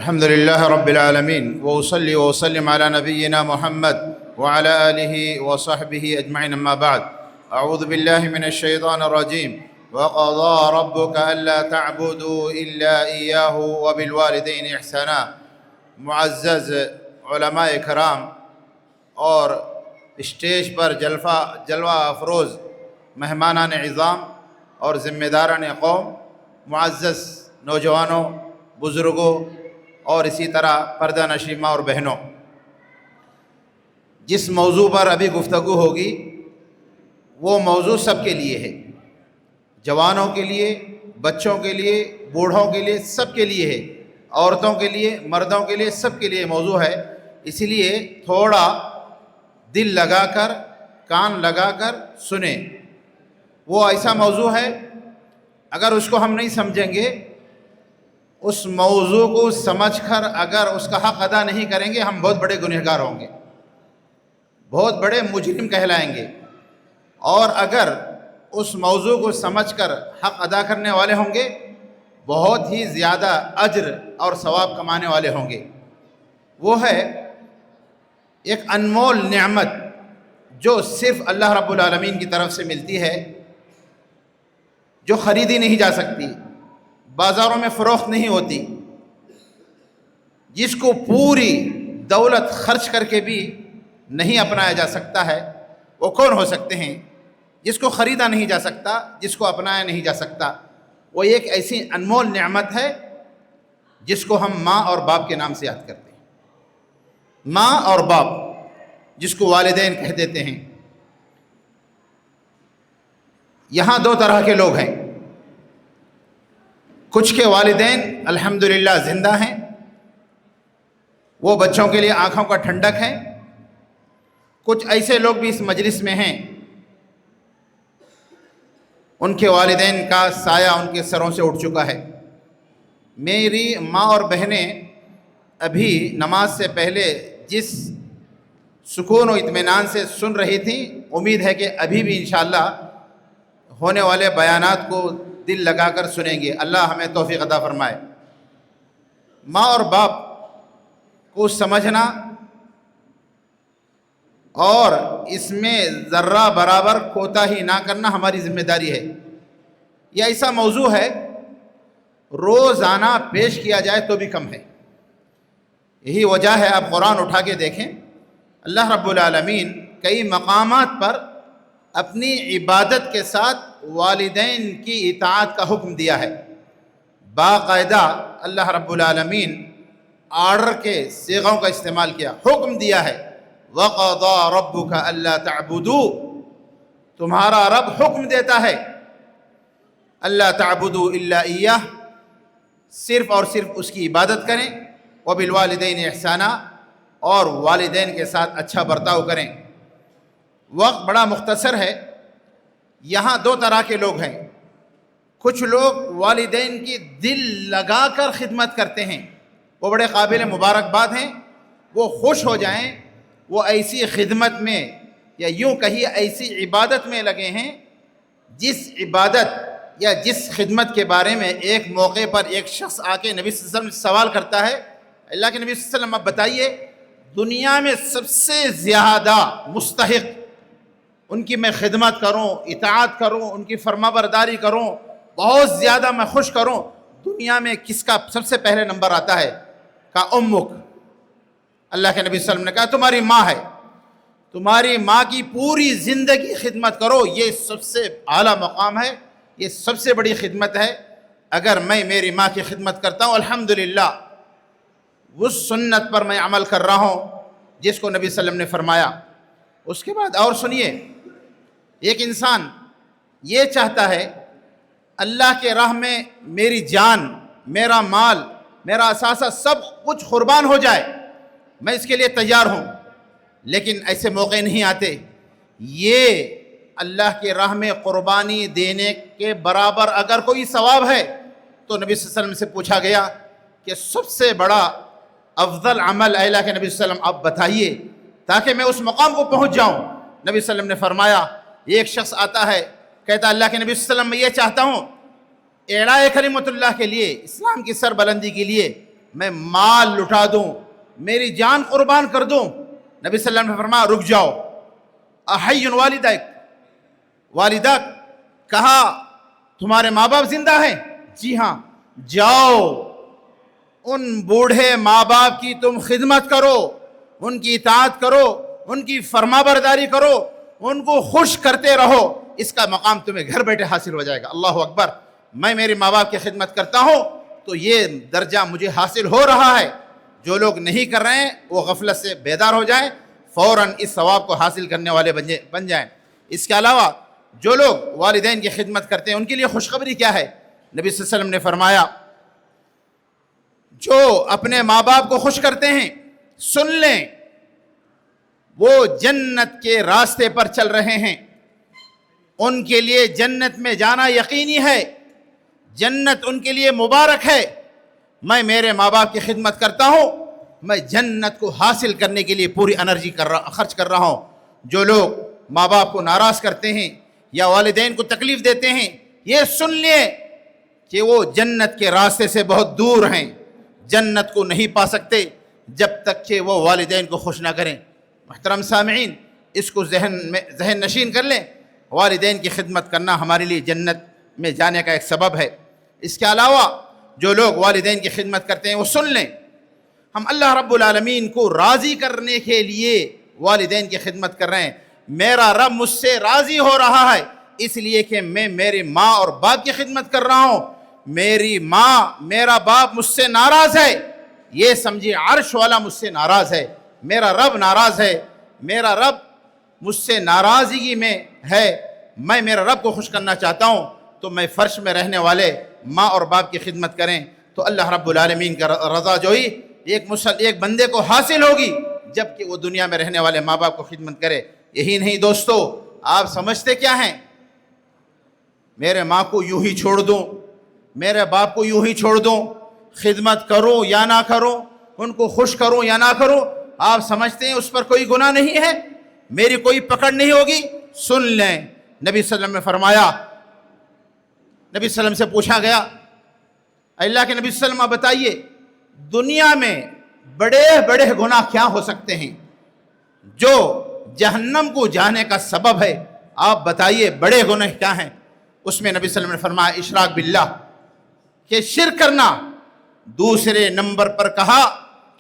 الحمد لله رب العالمين وأصلي وأسلم على نبينا محمد وعلى آله وصحبه أجمعين، أما بعد. أعوذ بالله من الشيطان الرجيم. وقضى ربك ألا تعبدوا إلا إياه وبالوالدين إحسانا. معزز علماء کرام اور اسٹیج پر جلوہ افروز مہمانان عظام اور ذمہ داران قوم، معزز نوجوانوں، بزرگوں اور اسی طرح پردہ نشین ماں اور بہنوں، جس موضوع پر ابھی گفتگو ہوگی وہ موضوع سب کے لیے ہے، جوانوں کے لیے، بچوں کے لیے، بوڑھوں کے لیے، سب کے لیے ہے، عورتوں کے لیے، مردوں کے لیے، سب کے لیے موضوع ہے. اسی لیے تھوڑا دل لگا کر، کان لگا کر سنیں. وہ ایسا موضوع ہے اگر اس کو ہم نہیں سمجھیں گے، اس موضوع کو سمجھ کر اگر اس کا حق ادا نہیں کریں گے، ہم بہت بڑے گنہگار ہوں گے، بہت بڑے مجرم کہلائیں گے. اور اگر اس موضوع کو سمجھ کر حق ادا کرنے والے ہوں گے، بہت ہی زیادہ اجر اور ثواب کمانے والے ہوں گے. وہ ہے ایک انمول نعمت جو صرف اللہ رب العالمین کی طرف سے ملتی ہے، جو خریدی نہیں جا سکتی، بازاروں میں فروخت نہیں ہوتی، جس کو پوری دولت خرچ کر کے بھی نہیں اپنایا جا سکتا ہے. وہ کون ہو سکتے ہیں؟ جس کو خریدا نہیں جا سکتا، جس کو اپنایا نہیں جا سکتا. وہ ایک ایسی انمول نعمت ہے جس کو ہم ماں اور باپ کے نام سے یاد کرتے ہیں. ماں اور باپ، جس کو والدین کہہ دیتے ہیں. یہاں دو طرح کے لوگ ہیں. کچھ کے والدین الحمدللہ زندہ ہیں، وہ بچوں کے لیے آنکھوں کا ٹھنڈک ہیں. کچھ ایسے لوگ بھی اس مجلس میں ہیں، ان کے والدین کا سایہ ان کے سروں سے اٹھ چکا ہے. میری ماں اور بہنیں ابھی نماز سے پہلے جس سکون و اطمینان سے سن رہی تھیں، امید ہے کہ ابھی بھی انشاءاللہ ہونے والے بیانات کو دل لگا کر سنیں گے. اللہ ہمیں توفیق عطا فرمائے. ماں اور باپ کو سمجھنا اور اس میں ذرہ برابر کوتاہی نہ کرنا ہماری ذمہ داری ہے. یہ ایسا موضوع ہے روزانہ پیش کیا جائے تو بھی کم ہے. یہی وجہ ہے، آپ قرآن اٹھا کے دیکھیں، اللہ رب العالمین کئی مقامات پر اپنی عبادت کے ساتھ والدین کی اطاعت کا حکم دیا ہے. باقاعدہ اللہ رب العالمین آرڈر کے صیغوں کا استعمال کیا، حکم دیا ہے. وَقَضَى رَبُّكَ أَلَّا تَعْبُدُوا، تمہارا رب حکم دیتا ہے اللہ تعبدوا الا ایاہ، صرف اور صرف اس کی عبادت کریں. وَبِالْوَالِدَيْنِ احسانا، اور والدین کے ساتھ اچھا برتاؤ کریں. وقت بڑا مختصر ہے. یہاں دو طرح کے لوگ ہیں. کچھ لوگ والدین کی دل لگا کر خدمت کرتے ہیں، وہ بڑے قابل مبارکباد ہیں. وہ خوش ہو جائیں، وہ ایسی خدمت میں یا یوں کہیے ایسی عبادت میں لگے ہیں جس عبادت یا جس خدمت کے بارے میں ایک موقع پر ایک شخص آ کے نبی صلی اللہ علیہ وسلم سے سوال کرتا ہے، اللہ کے نبی صلی اللہ علیہ وسلم اب بتائیے دنیا میں سب سے زیادہ مستحق ان کی میں خدمت کروں، اطاعت کروں، ان کی فرما برداری کروں، بہت زیادہ میں خوش کروں، دنیا میں کس کا سب سے پہلے نمبر آتا ہے؟ کہا امک. اللہ کے نبی صلی اللہ علیہ وسلم نے کہا تمہاری ماں ہے، تمہاری ماں کی پوری زندگی خدمت کرو، یہ سب سے اعلیٰ مقام ہے، یہ سب سے بڑی خدمت ہے. اگر میں میری ماں کی خدمت کرتا ہوں، الحمدللہ اس سنت پر میں عمل کر رہا ہوں جس کو نبی صلی اللہ علیہ وسلم نے فرمایا. اس کے بعد اور سنیے، ایک انسان یہ چاہتا ہے اللہ کے راہ میں میری جان، میرا مال، میرا اثاثہ سب کچھ قربان ہو جائے، میں اس کے لیے تیار ہوں، لیکن ایسے موقع نہیں آتے. یہ اللہ کے راہ میں قربانی دینے کے برابر اگر کوئی ثواب ہے تو نبی صلی اللہ علیہ وسلم سے پوچھا گیا کہ سب سے بڑا افضل عمل اے اللہ کے نبی صلی اللہ علیہ وسلم آپ بتائیے تاکہ میں اس مقام کو پہنچ جاؤں. نبی صلی اللہ علیہ وسلم نے فرمایا، ایک شخص آتا ہے کہتا اللہ کے نبی صلی اللہ علیہ وسلم میں یہ چاہتا ہوں اعلاء کلمت اللہ کے لیے، اسلام کی سر بلندی کے لیے میں مال لٹا دوں، میری جان قربان کر دوں۔ نبی صلی اللہ علیہ وسلم نے فرمایا رک جاؤ، احی والدیک، والدہ، کہا تمہارے ماں باپ زندہ ہیں؟ جی ہاں، جاؤ ان بوڑھے ماں باپ کی تم خدمت کرو، ان کی اطاعت کرو، ان کی فرما برداری کرو، ان کو خوش کرتے رہو، اس کا مقام تمہیں گھر بیٹھے حاصل ہو جائے گا۔ اللہ اکبر، میں میرے ماں باپ کی خدمت کرتا ہوں تو یہ درجہ مجھے حاصل ہو رہا ہے۔ جو لوگ نہیں کر رہے ہیں وہ غفلت سے بیدار ہو جائیں، فوراً اس ثواب کو حاصل کرنے والے بن جائیں۔ اس کے علاوہ جو لوگ والدین کی خدمت کرتے ہیں ان کے لیے خوشخبری کیا ہے؟ نبی صلی اللہ علیہ وسلم نے فرمایا جو اپنے ماں باپ کو خوش کرتے ہیں سن لیں وہ جنت کے راستے پر چل رہے ہیں، ان کے لیے جنت میں جانا یقینی ہے، جنت ان کے لیے مبارک ہے۔ میں میرے ماں باپ کی خدمت کرتا ہوں، میں جنت کو حاصل کرنے کے لیے پوری انرجی خرچ کر رہا ہوں۔ جو لوگ ماں باپ کو ناراض کرتے ہیں یا والدین کو تکلیف دیتے ہیں، یہ سن لیں کہ وہ جنت کے راستے سے بہت دور ہیں، جنت کو نہیں پا سکتے جب تک کہ وہ والدین کو خوش نہ کریں۔ محترم سامعین، اس کو ذہن نشین کر لیں، والدین کی خدمت کرنا ہمارے لیے جنت میں جانے کا ایک سبب ہے۔ اس کے علاوہ جو لوگ والدین کی خدمت کرتے ہیں وہ سن لیں ہم اللہ رب العالمین کو راضی کرنے کے لیے والدین کی خدمت کر رہے ہیں۔ میرا رب مجھ سے راضی ہو رہا ہے اس لیے کہ میں میری ماں اور باپ کی خدمت کر رہا ہوں۔ میری ماں، میرا باپ مجھ سے ناراض ہے، یہ سمجھے عرش والا مجھ سے ناراض ہے، میرا رب ناراض ہے، میرا رب مجھ سے ناراضگی میں ہے، میں میرے رب کو خوش کرنا چاہتا ہوں، تو میں فرش میں رہنے والے ماں اور باپ کی خدمت کریں تو اللہ رب العالمین کا رضا جوئی ایک بندے کو حاصل ہوگی جب کہ وہ دنیا میں رہنے والے ماں باپ کو خدمت کرے۔ یہی نہیں دوستو، آپ سمجھتے کیا ہیں؟ میرے ماں کو یوں ہی چھوڑ دوں، میرے باپ کو یوں ہی چھوڑ دوں، خدمت کروں یا نہ کروں، ان کو خوش کروں یا نہ کروں، آپ سمجھتے ہیں اس پر کوئی گناہ نہیں ہے، میری کوئی پکڑ نہیں ہوگی؟ سن لیں، نبی صلی اللہ علیہ وسلم نے فرمایا، نبی صلی اللہ علیہ وسلم سے پوچھا گیا، اللہ کے نبی صلی اللہ علیہ وسلم بتائیے دنیا میں بڑے بڑے گناہ کیا ہو سکتے ہیں جو جہنم کو جانے کا سبب ہے؟ آپ بتائیے بڑے گناہ کیا ہیں؟ اس میں نبی صلی اللہ علیہ وسلم نے فرمایا اشراک باللہ، کہ شرک کرنا۔ دوسرے نمبر پر کہا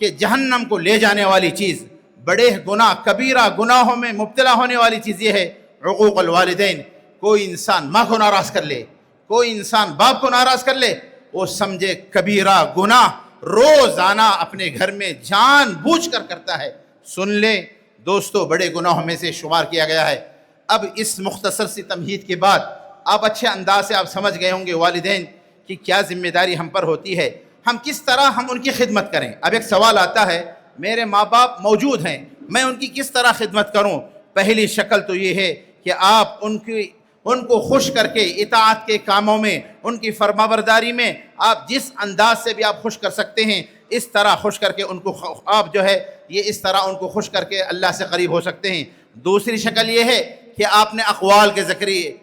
کہ جہنم کو لے جانے والی چیز، بڑے گناہ، کبیرہ گناہوں میں مبتلا ہونے والی چیز یہ ہے عقوق الوالدین۔ کوئی انسان ماں کو ناراض کر لے، کوئی انسان باپ کو ناراض کر لے، وہ سمجھے کبیرہ گناہ روزانہ اپنے گھر میں جان بوجھ کر کرتا ہے۔ سن لیں دوستو، بڑے گناہوں میں سے شمار کیا گیا ہے۔ اب اس مختصر سی تمہید کے بعد آپ اچھے انداز سے آپ سمجھ گئے ہوں گے والدین کی کیا ذمہ داری ہم پر ہوتی ہے، ہم کس طرح ہم ان کی خدمت کریں۔ اب ایک سوال آتا ہے، میرے ماں باپ موجود ہیں، میں ان کی کس طرح خدمت کروں؟ پہلی شکل تو یہ ہے کہ آپ ان کو خوش کر کے اطاعت کے کاموں میں، ان کی فرما برداری میں آپ جس انداز سے بھی آپ خوش کر سکتے ہیں، اس طرح خوش کر کے ان کو آپ جو ہے یہ اس طرح ان کو خوش کر کے اللہ سے قریب ہو سکتے ہیں۔ دوسری شکل یہ ہے کہ آپ نے اقوال کے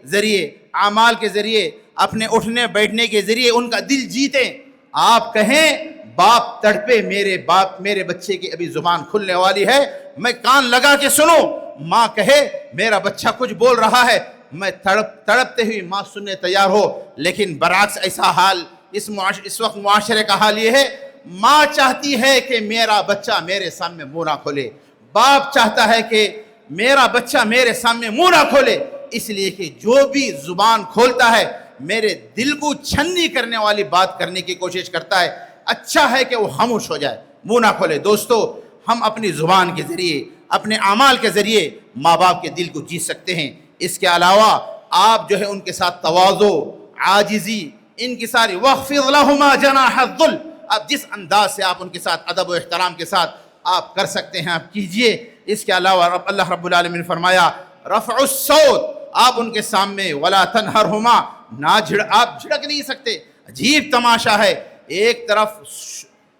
ذریعے، اعمال کے ذریعے، اپنے اٹھنے بیٹھنے کے ذریعے ان کا دل جیتیں۔ آپ کہیں باپ تڑپے، میرے بچے کی ابھی زبان کھلنے والی ہے، میں کان لگا کے سنوں۔ ماں کہے میرا بچہ کچھ بول رہا ہے، میں تڑپتے ہوئی ماں سننے تیار ہو۔ لیکن برعکس ایسا حال اس وقت معاشرے کا حال یہ ہے، ماں چاہتی ہے کہ میرا بچہ میرے سامنے منہ نہ کھولے، باپ چاہتا ہے کہ میرا بچہ میرے سامنے منہ نہ کھولے، اس لیے کہ جو بھی زبان کھولتا ہے میرے دل کو چھنی کرنے والی بات کرنے کی کوشش کرتا ہے، اچھا ہے کہ وہ خاموش ہو جائے، منہ نہ کھولے۔ دوستو، ہم اپنی زبان کے ذریعے، اپنے اعمال کے ذریعے ماں باپ کے دل کو جیت سکتے ہیں۔ اس کے علاوہ آپ جو ہے ان کے ساتھ تواضع، عاجزی، ان کی ساری وَاخْفِضْ لَهُمَا جَنَاحَ الذُّلِّ، اب جس انداز سے آپ ان کے ساتھ ادب و احترام کے ساتھ آپ کر سکتے ہیں آپ کیجئے۔ اس کے علاوہ اللہ رب العالمین نے فرمایا رفع الصوت، آپ ان کے سامنے وَلَا تَنْهَرْهُمَا، آپ جھڑک نہیں سکتے۔ عجیب تماشا ہے، ایک طرف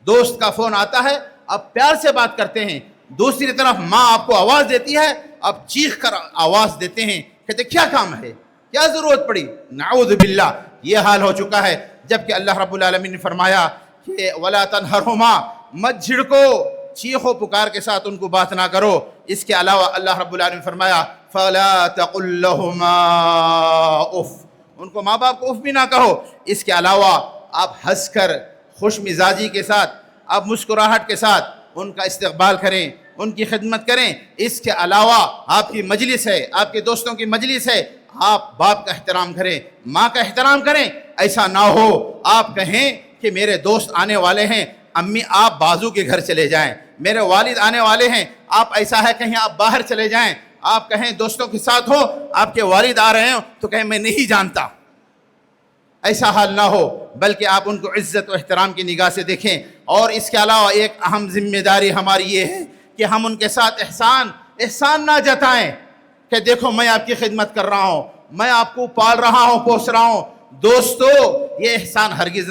دوست کا فون آتا ہے، آپ پیار سے بات کرتے ہیں، دوسری طرف ماں آپ کو آواز دیتی ہے، آپ چیخ کر آواز دیتے ہیں، کہتے کیا کام ہے، کیا ضرورت پڑی؟ نعوذ باللہ، یہ حال ہو چکا ہے۔ جبکہ اللہ رب العالمین نے فرمایا کہ ولا تنہرہما، مت جھڑکو، چیخو پکار کے ساتھ ان کو بات نہ کرو۔ اس کے علاوہ اللہ رب العالمین فرمایا فلا تقل لہما اف، ان کو ماں باپ کو اف بھی نہ کہو۔ اس کے علاوہ آپ ہنس کر، خوش مزاجی کے ساتھ، آپ مسکراہٹ کے ساتھ ان کا استقبال کریں، ان کی خدمت کریں۔ اس کے علاوہ آپ کی مجلس ہے، آپ کے دوستوں کی مجلس ہے، آپ باپ کا احترام کریں، ماں کا احترام کریں۔ ایسا نہ ہو آپ کہیں کہ میرے دوست آنے والے ہیں، امی آپ بازو کے گھر چلے جائیں، میرے والد آنے والے ہیں، آپ ایسا ہے کہیں آپ باہر چلے جائیں، آپ کہیں دوستوں کے ساتھ ہو، آپ کے والد آ رہے ہوں تو کہیں میں نہیں جانتا۔ ایسا حال نہ ہو، بلکہ آپ ان کو عزت و احترام کی نگاہ سے دیکھیں۔ اور اس کے علاوہ ایک اہم ذمہ داری ہماری یہ ہے کہ ہم ان کے ساتھ احسان نہ جتائیں کہ دیکھو میں آپ کی خدمت کر رہا ہوں، میں آپ کو پال رہا ہوں، پوس رہا ہوں۔ دوستو، یہ احسان ہرگز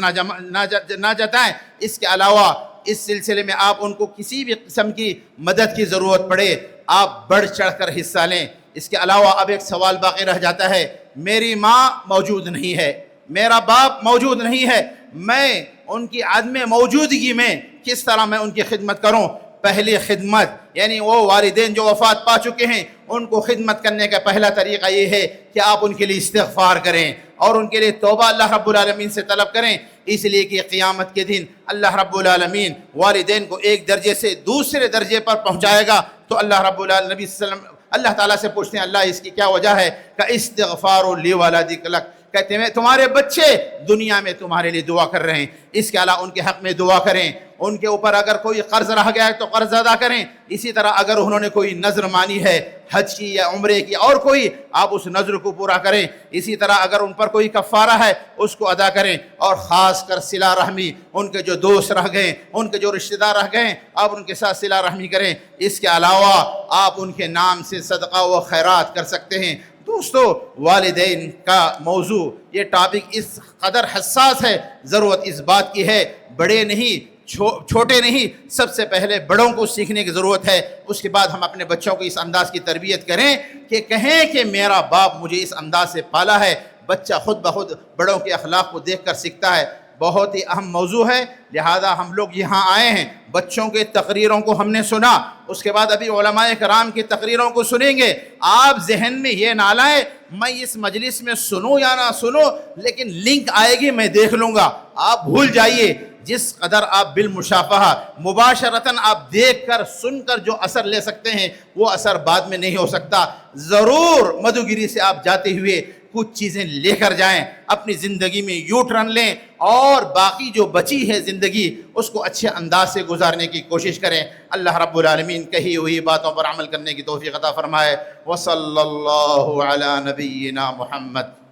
نہ جتائیں۔ اس کے علاوہ اس سلسلے میں آپ ان کو کسی بھی قسم کی مدد کی ضرورت پڑے، آپ بڑھ چڑھ کر حصہ لیں۔ اس کے علاوہ اب ایک سوال باقی رہ جاتا ہے، میری ماں موجود نہیں ہے، میرا باپ موجود نہیں ہے، میں ان کی عدم موجودگی میں کس طرح میں ان کی خدمت کروں؟ پہلی خدمت یعنی وہ والدین جو وفات پا چکے ہیں، ان کو خدمت کرنے کا پہلا طریقہ یہ ہے کہ آپ ان کے لیے استغفار کریں اور ان کے لیے توبہ اللہ رب العالمین سے طلب کریں۔ اس لیے کہ قیامت کے دن اللہ رب العالمین والدین کو ایک درجے سے دوسرے درجے پر پہنچائے گا، تو اللہ رب العالمین نبی صلی اللہ علیہ وسلم اللہ تعالیٰ سے پوچھتے ہیں اللہ اس کی کیا وجہ ہے؟ کہ استغفار لولدک لک، کہتے ہیں تمہارے بچے دنیا میں تمہارے لیے دعا کر رہے ہیں۔ اس کے علاوہ ان کے حق میں دعا کریں، ان کے اوپر اگر کوئی قرض رہ گیا ہے تو قرض ادا کریں۔ اسی طرح اگر انہوں نے کوئی نذر مانی ہے حج کی یا عمرے کی اور کوئی، آپ اس نذر کو پورا کریں۔ اسی طرح اگر ان پر کوئی کفارہ ہے اس کو ادا کریں، اور خاص کر صلہ رحمی، ان کے جو دوست رہ گئے، ان کے جو رشتہ دار رہ گئے، آپ ان کے ساتھ صلہ رحمی کریں۔ اس کے علاوہ آپ ان کے نام سے صدقہ و خیرات کر سکتے ہیں۔ دوستو، والدین کا موضوع، یہ ٹاپک اس قدر حساس ہے، ضرورت اس بات کی ہے بڑے نہیں چھوٹے نہیں، سب سے پہلے بڑوں کو سیکھنے کی ضرورت ہے۔ اس کے بعد ہم اپنے بچوں کو اس انداز کی تربیت کریں کہ کہیں کہ میرا باپ مجھے اس انداز سے پالا ہے۔ بچہ خود بخود بڑوں کے اخلاق کو دیکھ کر سیکھتا ہے۔ بہت ہی اہم موضوع ہے، لہذا ہم لوگ یہاں آئے ہیں، بچوں کے تقریروں کو ہم نے سنا، اس کے بعد ابھی علماء کرام کی تقریروں کو سنیں گے۔ آپ ذہن میں یہ نہ لائیں میں اس مجلس میں سنوں یا نہ سنوں، لیکن لنک آئے گی میں دیکھ لوں گا، آپ بھول جائیے۔ جس قدر آپ بالمشافہہ مباشرتاً آپ دیکھ کر سن کر جو اثر لے سکتے ہیں، وہ اثر بعد میں نہیں ہو سکتا۔ ضرور مدھوگری سے آپ جاتے ہوئے کچھ چیزیں لے کر جائیں، اپنی زندگی میں یو ٹرن لیں، اور باقی جو بچی ہے زندگی اس کو اچھے انداز سے گزارنے کی کوشش کریں۔ اللہ رب العالمین کہی ہوئی باتوں پر عمل کرنے کی توفیق عطا فرمائے۔ وصلی اللہ علی نبینا محمد۔